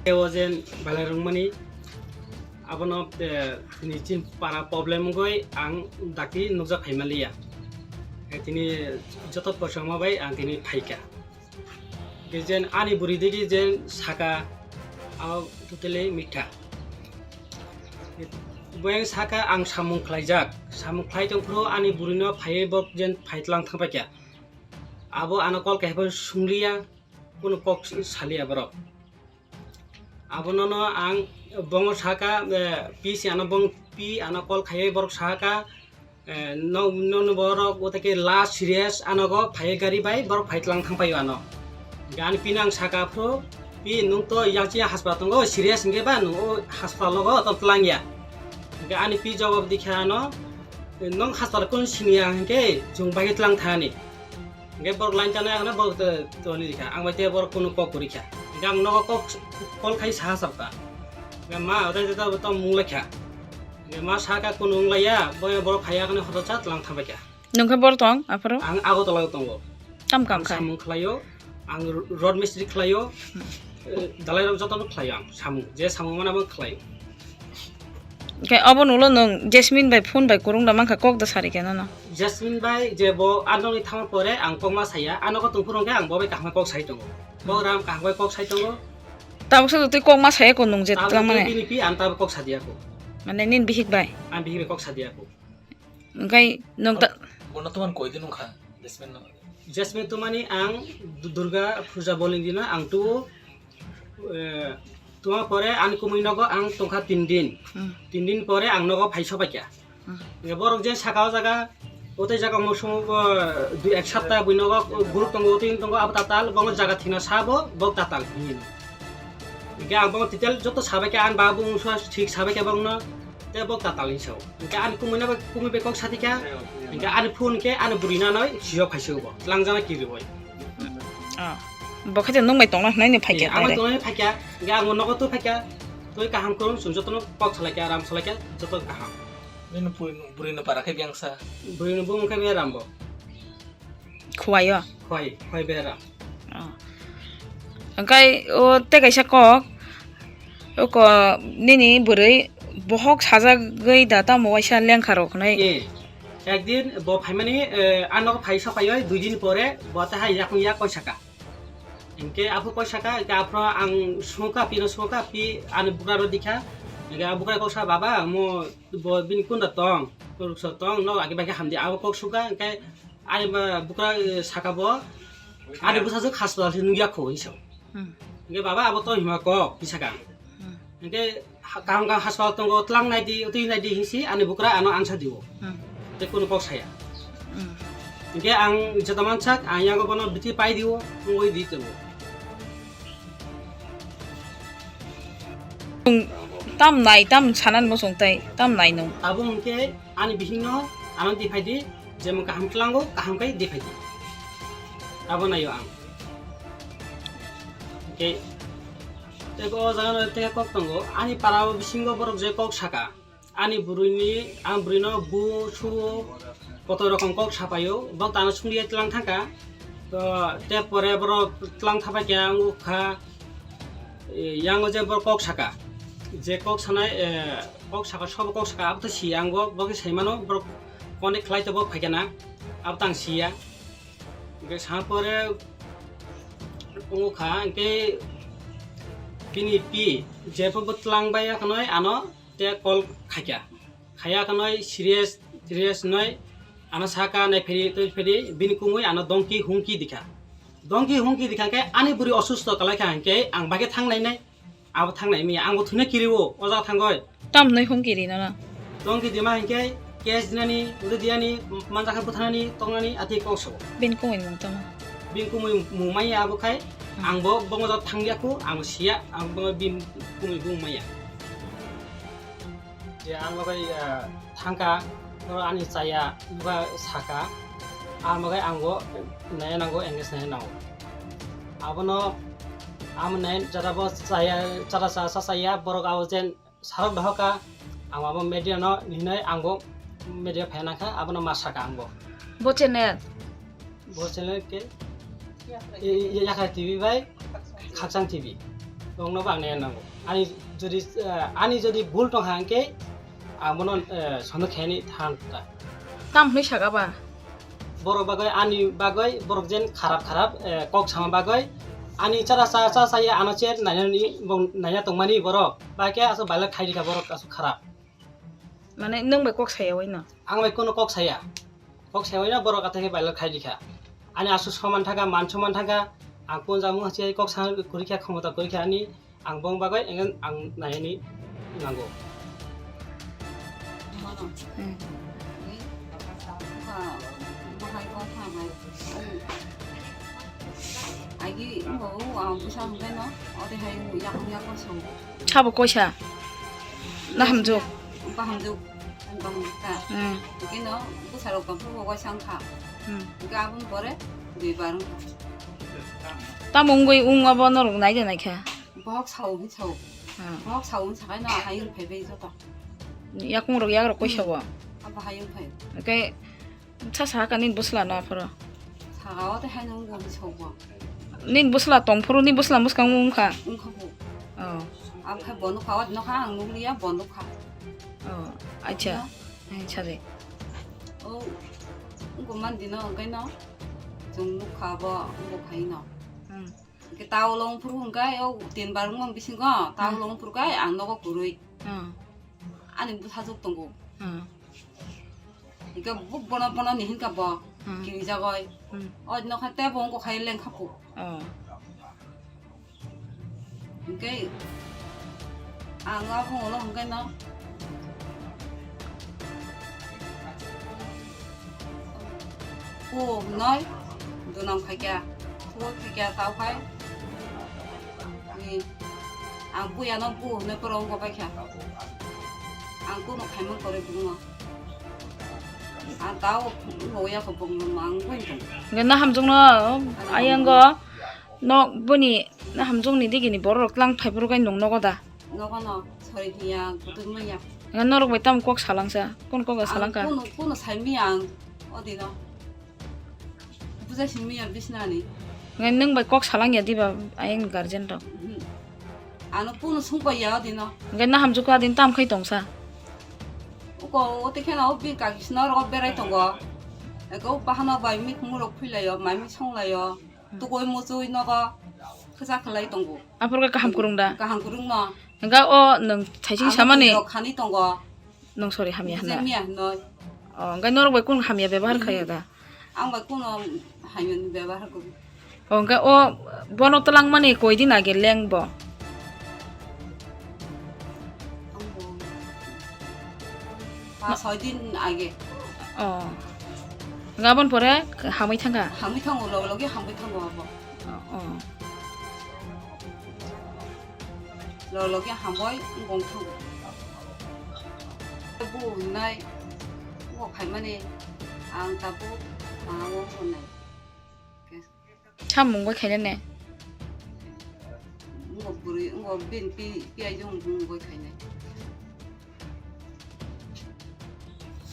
Ewajen balarungmani abono tini chin para problem goi ang daki nujak haimalia tini jotot posama bai ang tini phaika gejen ani buri degi jen saka aw totally mitha boyang saka ang samung khlaijak samung khlaitong pro ani burino phai bok jen phaitlang thapakya abo anokol kahbo sunglia kono kok salia borok abonono ang bongo saka pi si ano bong pi ano kol khaye borok saka no borok otake last serious anogo phaye gari bai borok phaitlang thangpayo ano gan pinang saka pro pi nung to yangchi hospital go serious nge ba no hospital go to tlangya gan pi jawab dikha ano nong hospital kun sinia nge jung bai tlang thani nge borok line chana ano borok to ni dikha ang bai te borok kono kok kurikha gang no kok kol khai sa sabka ma ore jeta to munglekha ma saka kunung laya boy borok khaya kane hoto chat lang thabakya nungkha bor tong aparo ang ago to lago tongo kam khai samung khlayo ang road mistri khlayo dalai ro joto khlayo ang samung je samung mana bo khlayo kai abon ulo nung Jasmine bai phone bai kurung da mangkha kok da sari kena na Jasmine bai je bo anoni thama pore ang pongma saya anoko tungpurong ke ang bo bai kahma kok sai tongo bo ram kahma kok sai tongo tabuk sa tu kok ma sae ko nung je tang mane pi anta kok sadia ko mane nin bihik bai an bihi kok sadia ko kai nung ta bono tuman koi dinung kha Jasmine tu mani ang Durga puja boling dina ang tu tuma pore an kumui nogo ang tongkha 3 din 3 din pore ang nogo phaisa pakya borok je sakao jaga ote jaga mosumo 2-1 saptah buinogo group tongo tin tongo abtatal bongo jaga thina sabo bok tatal hin ge ang bongo titel joto sabake an babu musa thik sabake bongno te bok tatal hiso ge an kumui na kumui bekok satika ge an phone ke an burina noi sio phaisio bo langjana kiriboi bokha je nung mai tong na nai ni phai ke ang to ne phakya ge ang nogo to phakya toi kaham korum sunjotono kok salakya ram salakya joto kaham ninu burino para ke biangsa burino bung ke be rambo khwayo khoi be ram kai o te kaisa kok o ko nini burei bohok saja gei da ta mowaisa lengkharo khnai একদিন ব ফাইমানি আনক ফাইসা পাইয় 2 দিন পরে বতা হাই ইয়াকুন ইয়া কইসাকা ইনকে আপু কইসাকা কে আপরা আং সুকা পিনো সুকা পি আন বুকারো দিখা গে বুকার কইসা বাবা মো বিন কুন তং কুরুস তং ন আগে বাগে হামদি আব কক সুকা কে আই বুকার সাকা ব আরে বুসাজো হাসপাতাল নুয়া খো ইসো গে বাবা আব তো হিমা ক পিসাকা গে কাম কাম হাসপাতাল তং তলাং নাইদি উতি নাইদি হিসি আনে বুকরা আনো আনসা দিও te kono kok saya ge ang jataman sak ang yago bono biti pai diwo ngoi di tebo tam nai tam sanan mo song tai tam nai nung abung ke ani bihino anon di phai di jemo kaham tlango kaham kai di phai di abon ayo ang ke te ko jano te kok tongo ani parao bisingo borok je kok saka ani buruini ang burino bu su কত রকম কক সাপায়ো বক তানো সুংলিয়া তলাং থাকা তো তে পরে বড় তলাং থাপা কে আং খা ইয়াঙ্গো যে বড় কক সাকা যে কক সানায় কক সাকা সব কক সাকা আব তো সিয়াঙ্গো বকে সাইমানো বড় কনে খলাইতে বক ফাইকেনা আব তাং সিয়া গে সা পরে ও খা কে পিনি পি যে পব তলাং বায়া কনয় আনো তে কল খাইকা খায়া কনয় সিরিয়াস নয় ana saka na feri bin kumui ana dongki hungki dikha ke ani buri osusto kala kha ke ang bage thang nai ab thang nai mi ang bo thune kiriwo oja thangoi tam noi hungki ri na dongki dima ke kes dinani ude diani manja kha buthanani tongnani ati kokso bin kumui mung tam bin kumui mumai abo khai ang bo bongo ja thangyaku ang sia ang bongo bin kumui bumaya je ang bagai thangka ani saya ba saka amagai anggo nai nango engis nai nau abono am nai jarabo saya cara saya borok awjen sarok dhahoka amabo media no ninai anggo media phenaka abono masaka anggo bochene ke yakha tv bai khachang tv 엉너 방내 나고 아니 저디 불 동한게 아무는 선도 괜히 타한다 땀 흘리 사가봐. borok bagai ani bagai borok jen kharap kok sama bagai ani cara saya anacer nanya tongmani borok baike aso balak khai dikha borok aso kharap Mana nung bai kok saya waina. ang bai kono kok saya na borok atake balak khai dikha ani aso saman thaka मान समान thaka ang pon jamu hasi kok sang kurikha khamota kurikha ani ang bong bagai engen ang nayani nango 아기 뭐 무슨 거나 어디 하고 약약 거서 차보 꼬샤. 나 함족. 오빠 한쪽 오빠니까 응. 여기 너 무사로 건 보고 상카 응. 그러니까 아분 버래 네 바른 땀 옹고이 웅아 번호로 나이데 나이켜. 뭐 사오기 사오 응. 뭐 사오는 사가나 하이를 배배 있었다 약공으로 약으로 꼬셔봐. 아빠 하이를 배 그게 차 사가 닌 부슬라 나 앞으로. 사가 어디 하는 거 사오고 닌 부슬라 똥프로 닌 부슬라 무스강 웅카. 응하고 어. 아빠 번호 가와 너 하는 놈이야 번호 가 어. 아차. 에 차대. 그만 디너 cái nó chúng lúc khá bọ một hay nó 응. cái tao long puru cái tiền bạc ngon bị sinh có tao long puru cái ăn nó có cùi 응. anh em 사줬던 거 응. 그러니까 뭐 번호 니니까 뭐 응. 길이 작아요 응. nó hay té bông có hay lên khắp phục 어. cái ăn ngon không nó cái nó cô nói tụi nó phải kia cô phải kia tao phải vì ăn bùi nó bù nó có rong có phải kia ăn cô nó phải mang có đấy bù mà ăn tao ngồi ya có bông mà ăn quên rồi 그나 함종너 아이한 거너 보니 나 함종니 되기니 버럭 랑 파이브로 가이 농노거다. nó có nó sorry thì cô tôi mới nhập nga 너럭 bai tam kok salangsa. 꼰꼬가 살랑까. cô nó 삶이 ăn 어디 너 부자 삶이야 비스나니 nga nung bai kok salangya diba aing guardian ro. 안 cô nó không có ya 어디 너 nga na 함족가 din tam khai tongsa. 그거 어떻게 나 어디 가기 신나라고 베라이던 거 그거 오빠 하나 봐 이미 국물로 풀려요 마음이 청라요 또 거기 뭐저 있나가 그자 클라이던 거 Apur ka ham kurungda. 그 한국은 뭐 Nga o nung chaijing samani 간이던 거 nung sorry hamya hna. 재미야 너 Nga norok bai kun hamya bebar khaya da. 안 받고 너 하면 배워할 거 Nga o bono talang mani koidin age leng bo. 다 서딘 알게 Nga bon pore hamai thanga. 한미 탕 올라오게 한미 탕 와봐 러러게 한번 공통 부 나이 뭐 갈만해 안 따부 마오 손네 참 뭔가 개념네. 뭐 부리 뭐 빈비 비아용 뭐 가네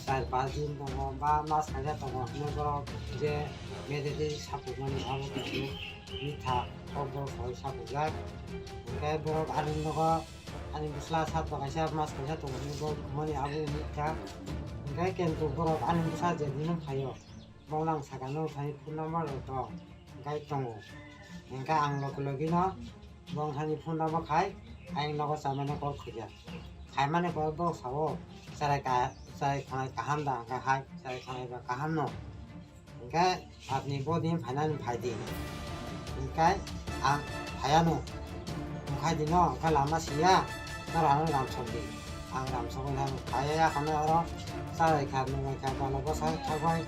잘 빠진 동거 마마 살자 동거 뭐로 이제 매대들이 사고만이 하고 있고 미타 거고 거의 사고가 그러니까 뭐 아는 거가 아니 무슬라 사도가 샤마 살자 동거 뭐 그만이 하고 미타 그러니까 깬또 뭐 아는 무사 제기는 가요 뭐랑 사가는 사이 푼나마로 또 그러니까 동거 그러니까 안 먹을러기나 멍하니 푼나마 가이 아잉 너가 사면은 걸 크게 갈만에 걸고 사고 살아가 saya kaham dah kahai saya kaham no ingkai apni bodin phanan phaidi ingkai ang phayano ingkai dino ka lama sia narang ram chomdi ang ram chomdi han phaya khana aro sai khan no ka balo ko sai thagoi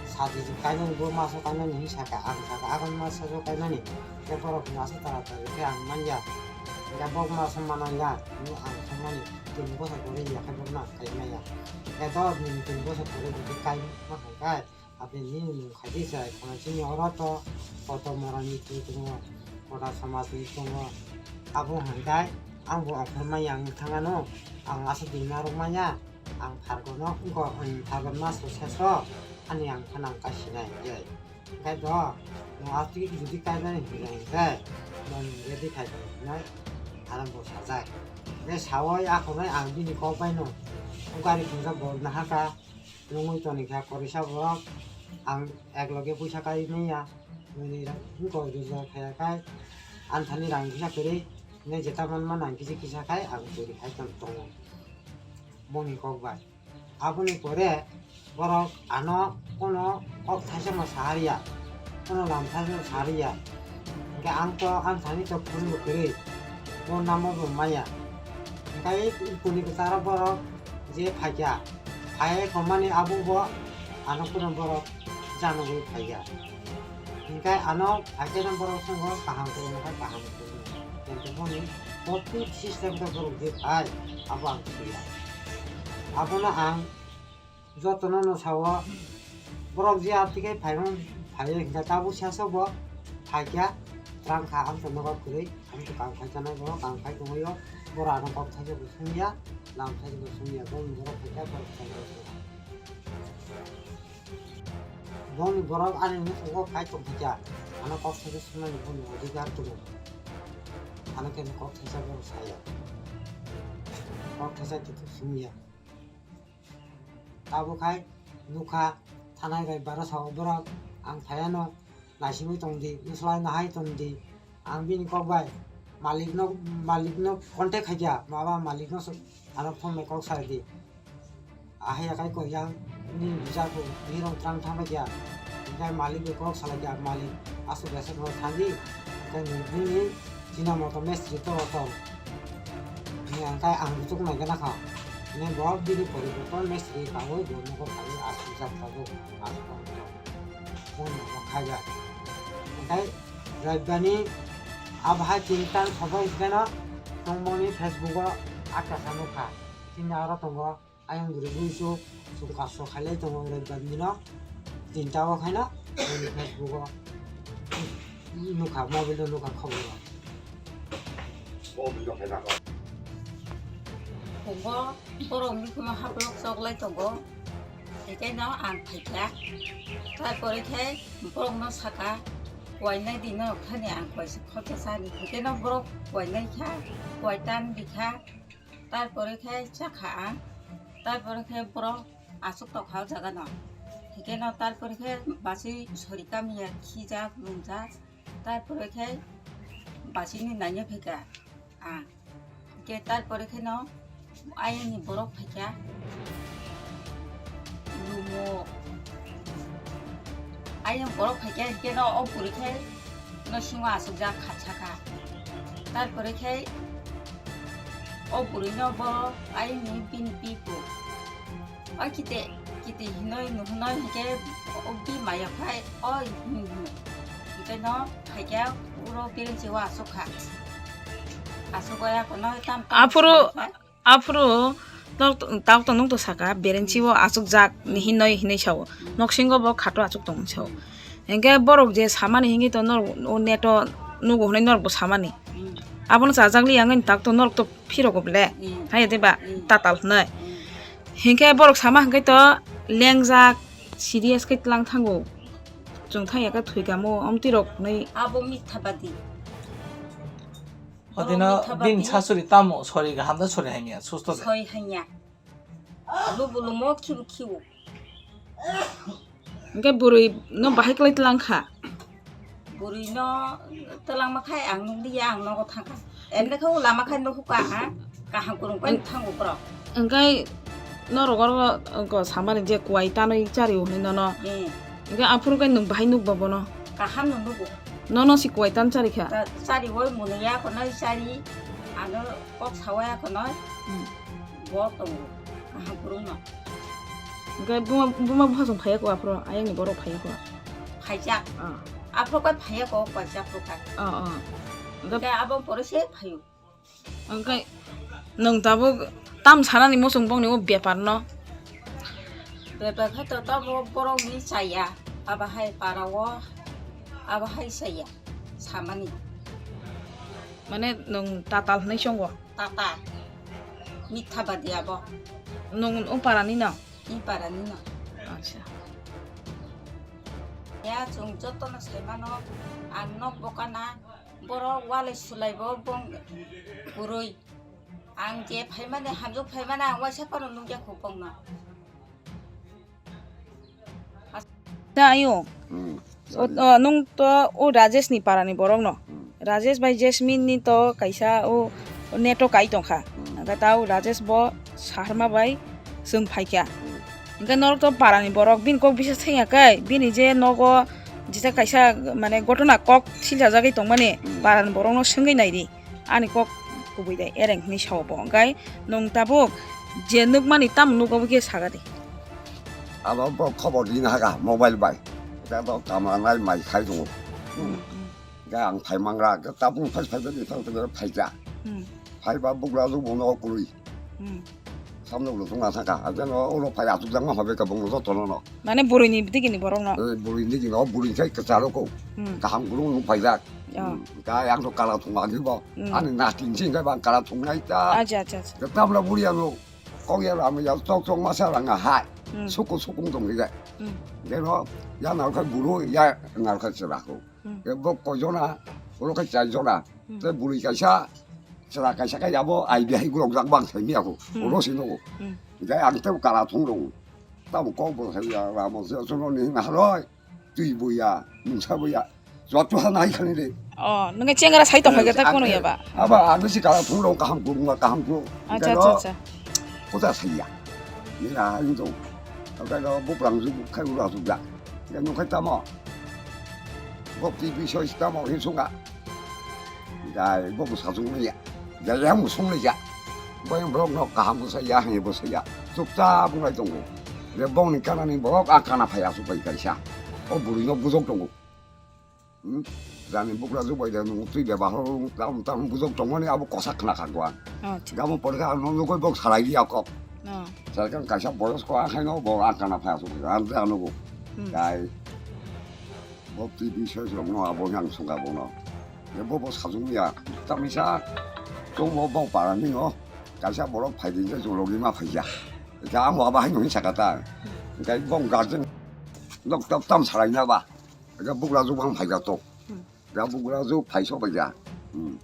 sadi kaino go maso kaino ni saka ang saka agon maso jo kaino ni ke poro maso tara tara ke ang manja ingkai bok maso mananga ni ang chomani tin ko sa gore ya kan na kai maya 그래도 nin 곳에 보고 가이 막가 앞에 nin 가지사 관심이 얼어도 또 뭐라니 두고 보다 समाज 있고 아부 한다 안부 앞에만 양 당하노 안 와서 디나로마냐 안 팔고노 이거 안 팔고나 소세서 아니 양 하나 가시네 예 그래도 뭐 앞뒤 두디 까는 그러니까 넌 레디 가지나 사람 뭐 사자 내 사월 아코는 앙비니 거바이노 우가리 군사 뭐 나하가 용의 돈이 가 거리샤보라 앙 액럭에 부샤가이니야 너네랑 이거 이제 가야가 안탄이랑 기사들이 내 제타만만 안 기사가이 앙 우리 할던 동 몸이 거바 아버님 거래 뭐라 안어 오너 다시 한번 사리야 오늘 남사는 사리야 이게 안고 안산이 저 부는 거 그래 뭐 나무도 마야 그러니까 이 분이 그 따라 보러 이제 파기야 파에 그만이 아부고 안 오고는 보러 자는 거 파기야 그러니까 안어 파기는 보러 생거 가한 거는 할 가한 거는 근데 보니 모두 시스템도 보러 이제 파 아부 안 그래야 아부는 안 저또는 사와 보러 이제 어떻게 파는 파에 그러니까 따부 셔서 뭐 파기야 trang khá ăn tầm nó cười ăn tụi càng phải cho nó có càng phải tụi nó bữa nào nó có thay cho sung nhá làm thay cho sung nhá có nó phải cái phần thay cho nó bữa nào ăn nó không có phải tụi thay nó có thay cho sung nhá nó có đi ra tụi nó cái nó có thay cho nó sai có thay cho tụi sung nhá tao cái 누가 타나이가 말아서 bữa ăn phải nó 나시미 동디 무슬라이 나하이 동디 앙빈이 거바이 말릭노 컨택하자 마바 말릭노 아나 폼에 꼭 살디 아해야 가이 거양 니 비자고 니롱 트랑 타마자 이제 말릭이 꼭 살자 말릭 아수 베서 뭐 타디 그 니 지나모토 메시지 또 그냥 가이 안 쪽 나가 나가 네 뭐 비리 버리고 또 메시지 가고 이거 거 가이 아수 잡고 아수 뭐 가자 cái rồi bên 아바 진단 서버 있잖아 동mon이 페이스북에 아까 사놓가 진짜로 동거 아영 그리고 수 가서 갈래 동거 그랬거든요 진짜로 가나 우리 페이스북에 누가 모빌로 누가 커버 그거 보러 그만 하고 썩을 동거 이게 너 안 팔자 잘 이렇게 보러 너 사가 quay này thì nó thân nhà quay sẽ khó cho sao thì cái nó bro quay này khác quay tan thì khác tai bro cái chắc hả tai bro cái bro 아속 더 가오자가 나 이게 너 딸 bro cái 맛이 소리감이야 키자 lun자 딸 bro cái 맛있는 나냐 배가 아 이게 딸 bro cái nó 아이니 bro 배가 누모 아이는 뭐라고 할게 이게 너 그렇게 너 신화 소자 가차가 날 그렇게 우리 너뭐 아이는 빈비고 아 기대 너희 이게 비 마약하이 이제 너 할게 우로 비른지와 아소카 아소거야 그너 땀 앞으로 너 농도 사가 베렌치워 아숙작 니히너이 히네샤오 녹싱거 버 카토 아숙 동샤오 engke borok je samani hingi to nor neto nugo hne nor bo samani abon sajangli angin tak to nor to phiro goble haye deba tatal hnai hingke borok sama hingke to lengjak serious ke tlang thango jong thaya ka thuigamo amtirok nei 아보 미타바디 어디나 빈 차소리 따모 소리가 한다 소리 행이야 수스도 서이 하냐 루불루 뭐 키우 engke burui no bahai klai tlang kha buri no telang makai ang nung dia ang no ko thangka ende khau la makai no ka ka hang kurung pen thang upro engke no rogor ko samani je kuai tanoi chari hne no engke apuru kai nung bahai nuk babono ka ham no nugo no si kuai tan chari kha sari woi munia ko noi sari ano kok sawaya ko noi bo to ka hang kurung no engke buma bhasong phaya ko apro ayang ni borok phaya ko phaija apro ka phaya ko ja pro ka engke abon porose phayu engke nung tabu tam sarani mosong bong ni o byapar no beber kha to borok ni saya aba hai parawo aba hai saya samani mane nung tatal nei songgo tata mithabadi abo nung parani na 이 바라니나 acha 야 중저또는 세만어 안 넣고가나 borok wale sulaibo bong burui ang je phaimane hamjuk phaimane ang waisa kono nungja khupong na 자 아유 nung to o Rajesh ni parani borok no Rajesh bai Jasmine ni to kaisa o neto kai tongkha ga tau Rajesh bo sarma bai sung phaikya ga norok to parani borok bin kok bisa thaya kai bini je nogo jita kaisa mane gotona kok silja jagai tongmane parani borok no sungai naidi ani kok kubui dai ereng ni sawo bo gai nung tabuk je nukmani tam nugo ge sagade 아마 뭐 커버린 하가 모바일 바이 그래도 가만히 많이 가지고 그냥 발망라 그 따봉 팔팔들이 상태로 팔자 발바 북라도 못 넣고 삼로로 동아사가 아저는 오로 파야 두장만 하니까 먹어서 돌아노 mane buruni bidigi borok no 무리니 너 무리 새 그자로고 강구로 파이자 가 양도 깔아 통하기 뭐 아니 나 띵신가 반 깔아 통나 있다 아자 그 땀라 무리야노 거기에 라면 야 쪽쪽 마사랑아 하이 소고 소공동 이게 내가 야 나올 무로 야 나올 거라고 그 먹고 줘나 그렇게 잘 줘나 그 무리 가샤 저라 가샤가 야뭐 아이디어 이거 랑방 재미하고 오로시노고 이제 안 때고 가라 통로 따고 공부 해야 라면서 저는 하러 뒤부야 눈차부야 저도 하나 이খানে nunga cengara sai tong hagata kono yaba 아마 아저씨 가라 통로 가 한국 가 한국 acha 보다 사이야 니라 이거 cái đó bốc lằng giúp khai là dùng dạng cái nó khai tamo bốc đi bị soi tamo hiện xuống ạ cái bốc một sử dụng này cái giá một xuống này dạ bây giờ bốc nó cả một sợi hay một sợi giúp ta cũng lại dùng cái bốc này cái này bốc à cái nào phải giúp bây cái sao ở bụi nó buông trong ra nên bốc là giúp bây giờ nó tuy là bảo tao buông trong cái này abo có sắc là khác quá cái một bữa cái nó có bốc xài đi học 자기가 가서 보여서 하는 뭐 아까나 봐서 안 하고 가이 뭐 TV 쇼에서 뭐 보냥 순간 보노 뭐 사중이야 tamisa 좀뭐 바람이 어 가서 뭐로 파이지 조로기만 파이야 자 뭐봐 한용이 작았다 그러니까 뭔가든 넉넉 살아있나 봐 그러니까 북라주 방 파이가 또 내가 북라주 파이소 봐야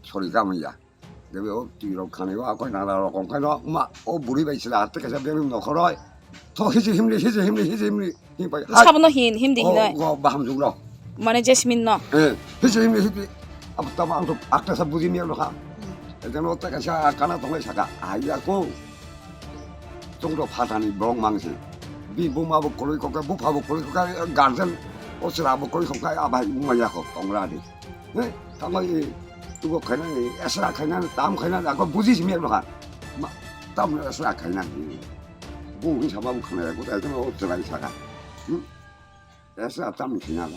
소리가 뭐야 nếu 뒤로 가는 거 아까 나라로 공카노 막어 물이 베시라 어떻게 잡으면 놓고라 더 힘이 힘 봐야 sabno hindi hina 어 마음 중로 mane Jasmine no 예 힘이 아무튼 아무튼 아까서 부지미로 가 일단 어떻게 샤 아까나 동네 샤가 아이야고 정도 파산이 멍망시 비부마부 꼴이 거가 부파부 꼴이 거가 가든 오스라부 꼴이 거가 아바 뭐야고 동라디 네 당연히 그거 그냥 에스라 그냥 땀 그냥 나고 무지심이로 가. 막 땀을 에스라 그냥 뭐 잡아고 그냥 그 애들 어쩌라이 사가. 응? 에스라 땀 그냥.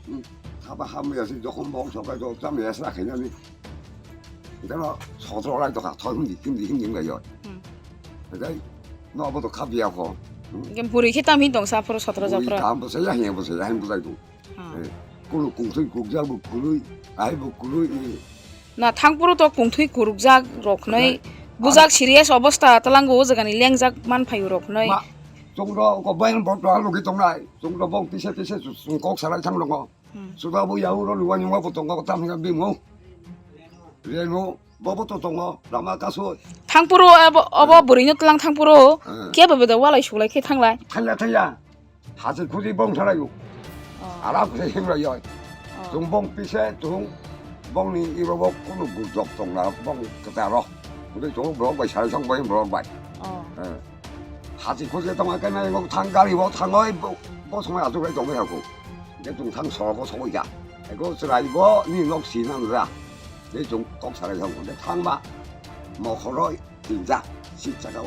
응? 잡아 하면서 조금 먹어서 가지고 땀 에스라 그냥. 내가 서서라도 가. 더 힘든 거요. 그러니까 너보다 갑이하고. 이게 burui hitam hindong sa pro sotra 우리 japra 다음 보세요. 해 보세요. 해 보자도. 예. 그 공통 국자고 그루 아이고 그루 na thangpuro to kungthui kurukjak roknoi bujak serious obostha talango o jagani lengjak man phayu roknoi 막 정도 그 바인 법도 하고 기동나 정도 복 티셔츠 꼭 살아 창는 거 수다 뭐 야우로 누가 영화 보통 거 땀이가 비모 그래노 뭐부터 동어 라마 가서 thangpuro abo burui no tlang thangpuro ke babeda walai sulai ke thanglai 탈야 하지 굳이 봉 살아요 알아보세요 힘들어요 동봉 빛에 동 봉니 이러고 꾸는 부족 동나 봉 그대로 우리 좀 뭐가 잘 성공이 뭐가 하지 굳이 동안 끝나 이거 당가리 뭐 당어이 뭐 정말 아주 그래 동네 하고 내 동상 서고 소이야 이거 쓰라이고 니 녹시는 거야 내좀 꼭 살아야 하는데 당마 뭐 허러 진짜 진짜가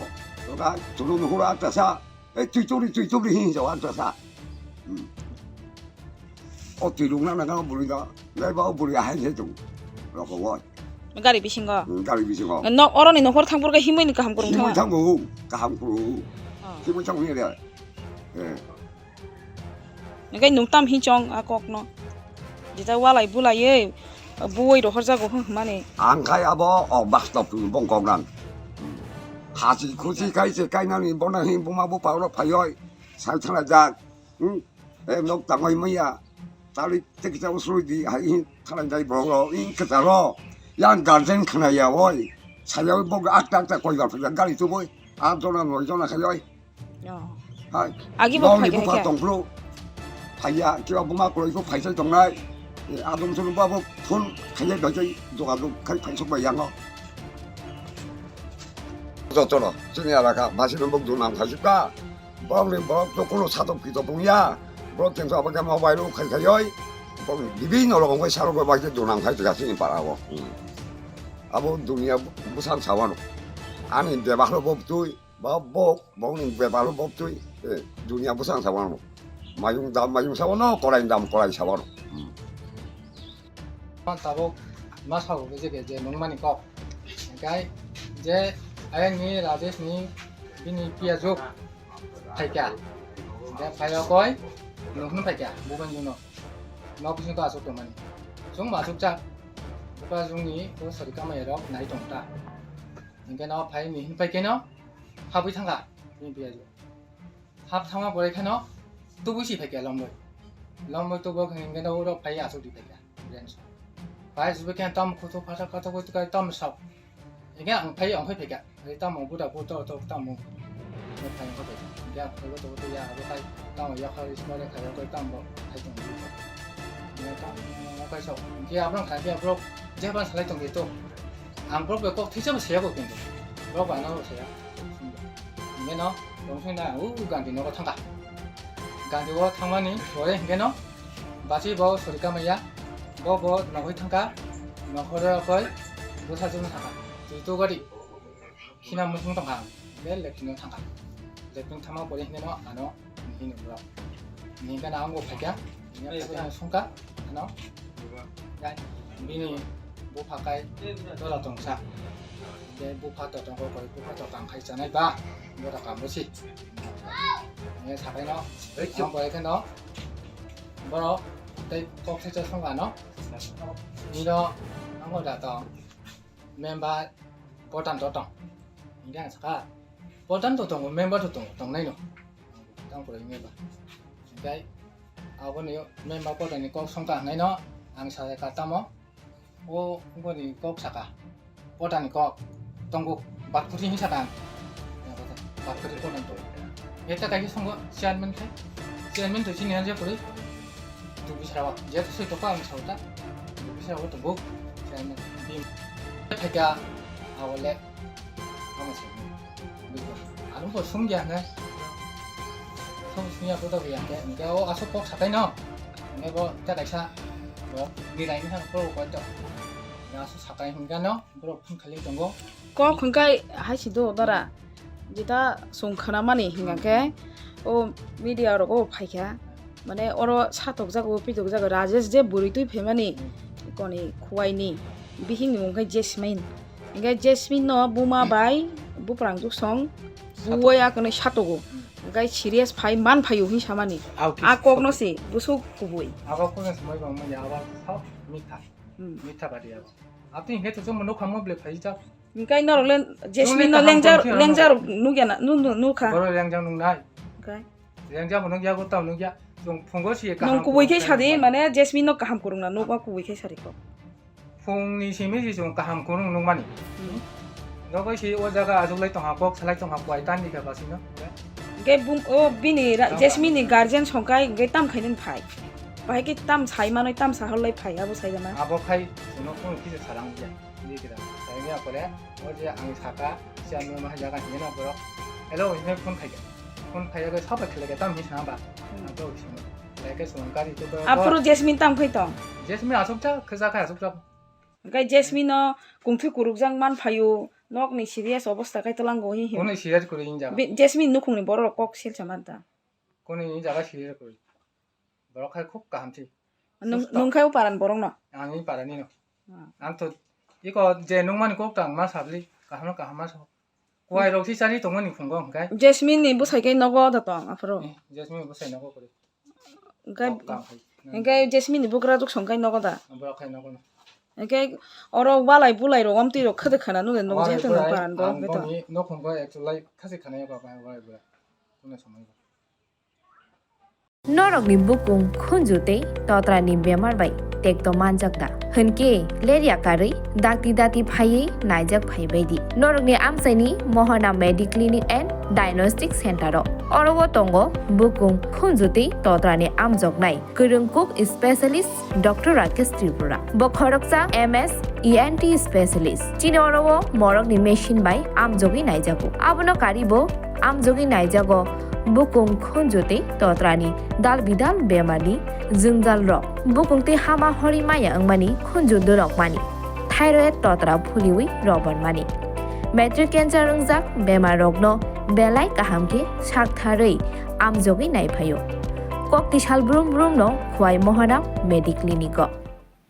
너가 들어오는 후라 앉아서 뒤쪽이 힘이 좋아 앉아서 뒤로 나가 부리가 내가 부리가 한세 좀 그러고 뭐 gari bisingo 가리 비시고 no oroni no hor thangpuro ka himoi ni ka hamkurung 힘을 thang 참고 가함으로 힘을 참고 해야 돼 예 ngai nungtam hi chong akok no jita walai bulai e buoi ro horjago mane 안 가야 뭐 막스톱 봉 공랑 하지 굳이 가이제 가이나니 뭐나 힘 보마고 바로 파요 살살하자 응 녹당어이 뭐야 딸이 택시 잡을 소리지 하이 사람들이 뭐로 인기다로 양 간생 크나야 오이 사요 보고 악닥닥 거기가 그냥 가리 두고 아도나 뭐이도나 가요 어. 아 아기 뭐 너니 파게 부파 해. 동프로 파이야 기와 부마 그로 이거 파이서 동나이 아동수는 바보 돈 그냥 너희 누가도 그 파이서 뭐 양어 저쩌나 정야라가 마시는 먹도 남 가실까 뻥리 뭐 또꼴로 사도 비도 봉이야 뭐 땡서 아버가 모바일로 가요 뻥 리빈 올라간 거 사러 거 밖에 도남 가서 갔으니 바라고 아버 두니야 무상 사원로 아니 내 바로 법도 뭐 먹는 게 바로 법도 두니야 무상 사원로 마용 사원로 꼬라인 꼬라이 사원로 따복 마사고 이제 농만이 거 그러니까 이제 아영이 라제스니 비니 피아족 파이까 이제 파이어거이 농는 파이까 뭐가 유노 너 무슨 거 아속 동만이 좀 마속자 오빠 중이 그 소리까마 여러 나이 동다 그러니까 너 파이니 힘 파이께너 합의 상가 비니 피아족 합 상황 보래캐너 또 부시 파이까 럼물 또 뭐 그러니까 너 오러 파이 아속이 파이까 그래서 phải giúp cái tâm của tôi phát ra các cái tâm sọc những cái ông thấy phải cái tâm ông bữa đầu tôi tâm ông tôi thấy có thể cái tôi ra cái tay tâm ở dưới hơi nó để thấy tâm bộ thấy trong gì vậy nó nó cái sọc cái ông thấy cái bro 제발 살았던 게 또 안 그렇고 꼭 뒤집어 세고 있는 거 그러고 안 하고 세요 이게 너 영순이나 우간디 너가 탕가 간디고 탕만이 뭐래 이게 너 마치 뭐 소리가 뭐야 뭐 너희 탕가 너 허러걸 뭐 사주는 탕가 두도거리 희나무 홍동강 매일 랩기는 탕가 랩빙 탕만 버리 힘내너 안어 힘을 물어 니가 나온 거 발견 그냥 손가 하나 야 미니 뭐 바까이 너라 동사 이제 뭐 봤던 거 거의 뭐 봤던 강 있잖아 봐 뭐라 까무시 네 사배너 한 번에 너 뭐로 đây có thể cho không vào nó đi đó nó gọi là tao member có tầm tổ tổng như thế nào có tầm tổ tổng của member tổ tổng này nữa trong của member cái áo cái này member có này có xong cả này nó ăn sao cả tao mó ô cái này có sao cả có tầm này có trong cuộc bắt phụ huynh sao cả bắt phụ huynh có tầm tổ 이따 가기 선거 시안면 돼 시안면 되지 내한테 그래 누구 살아와 이제 수익 똑바로 살았다 누구 살아와 또 뭐? 시안면 님 패가 아 원래 하면서 누구 아는 거 숨기하네 숨기야 보다 그냥 이게 아서 꼭 잡아이 너 이게 뭐 짜다이사 뭐 미라이 하는 거 보고 아서 사가이 hinga no bro phun khali tongo có khung cái hai chỉ đồ đó là gì ta sung khana mani hinga ke o media ro go phai kya mane oro satok jago pitok jago rajesh je buri tui phemani koni khuai ni bihin ni mongkai jasmine inga jasmine no buma bai bu prang juk song buya kone satogo gai serious phai man phayu hi samani a kok no si busu kubui 아까 코너에서 뭐 이거 뭐 야와 사 미타 미타 바리야 앞뒤 이게 좀 놓고 한번 블랙 파이자 cái nó lên jasmine nó lên ra nu kia na nu kha 바로 양장 농나 cái 양장 뭐 농야고 또 농야 좀 풍거시 nong kubui ke sadi mane jasmine no kaham kurung na no ba kubui ke sari ko 풍니 심이 좀 까함 고는 농만이 너것이 오자가 아주来 동하고 살ai 동하고 아이단니가 바시나 cái bung o bini jasmine ni guardian songkai cái tam khainin phai bai cái tam sai ma noi tam sa holai phai abo sai jama 아보카이 저는 오늘 기대 사랑이야 얘기다 사랑이야 그래 어제 안 사가 시안면 하자가 얘나 보러 엘로 이제 폰 파이가 그 사바 클레게 땀 미시나 봐 나도 지금 내가 손까지 또 앞으로 jasmine tam khai to 제스민 아속자 그 사가 아속자 cái jasmine no kungthu kurukjang man phayu nok ni serious obostha kai tolang go hi 오늘 시리즈 그리 인자 jasmine nu khungni boro kok sil chamanta 오늘 인자가 시리즈 그리 뭐라카이 콕가 함티 nung khai paran borong no 아니 빠라니노 안토 이거 이제 농만이 꼭당 마사블리 가하나 가하마서 고아이로 티자리 동원이 궁금 그러니까 jasmine ni bu sai kai nogo da tong afro 제스민 무슨 나고 그래 cái jasmine ni bu kra juk songkai nogo da 뭐라카이 나고는 cái oro walai bulai ro amti ro khade khana nu den no je to no paran bo beto 너 공부 액츄얼리 카시 가네요 봐봐 와 이거 오늘 정말 Norokni bukung khunjute totrani bemar bai tekto manjakda hunke leria kari dati phai naijak phai baidi norokni amsaini mohana mediclinic and diagnostic center orowo tongo bukung khunjute totrani amjoknai kurungkuk specialist Dr. Rakesh Tripura bokhoroksa MS ENT specialist chini orowo morokni machine bai amjogi naijago abono karibo amjogi naijago bukung khunjute totrani dal bidal bemani jungjal rok bukungte hama hori maya angmani khunju dorok mani thyroid totra phuliwi roban mani matric cancer ungjak bemar rokno belai kahamke saktharei amjogi naiphayo kokti sal brum no khwai mohana mediclinic